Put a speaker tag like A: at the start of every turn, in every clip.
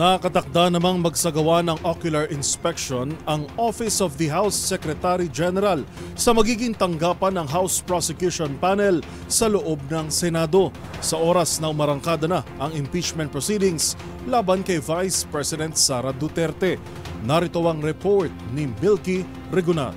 A: Nakatakda namang magsagawa ng ocular inspection ang Office of the House Secretary General sa magiging tanggapan ng House Prosecution Panel sa loob ng Senado sa oras na umarangkada na ang impeachment proceedings laban kay Vice President Sara Duterte. Narito ang report ni Milky Regunan.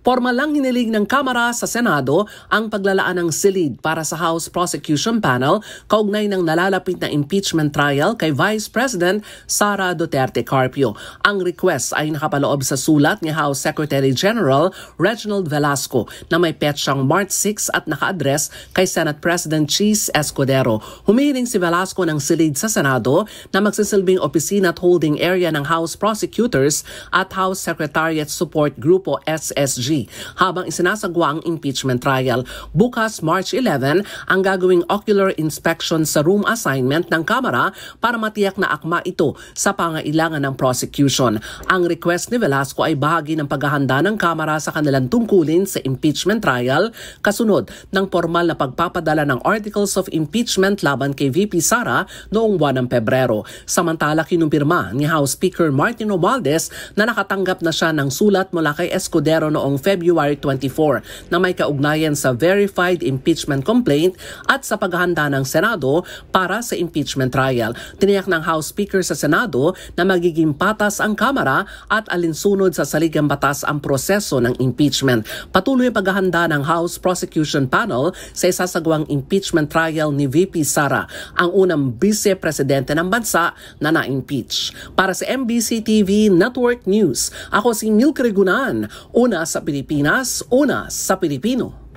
B: Formal lang hiniling ng Kamara sa Senado ang paglalaan ng silid para sa House Prosecution Panel kaugnay ng nalalapit na impeachment trial kay Vice President Sara Duterte Carpio. Ang request ay nakapaloob sa sulat ni House Secretary General Reginald Velasco na may petsang March 6 at naka-address kay Senate President Cheese Escudero. Humihiling si Velasco ng silid sa Senado na magsisilbing opisina at holding area ng House Prosecutors at House Secretariat Support Grupo SSG habang isinasagwa ang impeachment trial. Bukas, March 11, ang gagawing ocular inspection sa room assignment ng Kamara para matiyak na akma ito sa pangailangan ng prosecution. Ang request ni Velasco ay bahagi ng paghahanda ng Kamara sa kanilang tungkulin sa impeachment trial kasunod ng formal na pagpapadala ng Articles of Impeachment laban kay VP Sara noong buwan ng Pebrero. Samantala, kinumpirma ni House Speaker Martin Romualdez na nakatanggap na siya ng sulat mula kay Escudero noong February 24 na may kaugnayan sa verified impeachment complaint at sa paghahanda ng Senado para sa impeachment trial. Tiniyak ng House Speaker sa Senado na magiging patas ang Kamara at alinsunod sa saligang batas ang proseso ng impeachment. Patuloy ang paghahanda ng House Prosecution Panel sa isasagawang impeachment trial ni VP Sara, ang unang vice-presidente ng bansa na na-impeach. Para sa MBC TV Network News, ako si Milky Regunan, una sa Pilipinas, una sa Pilipino.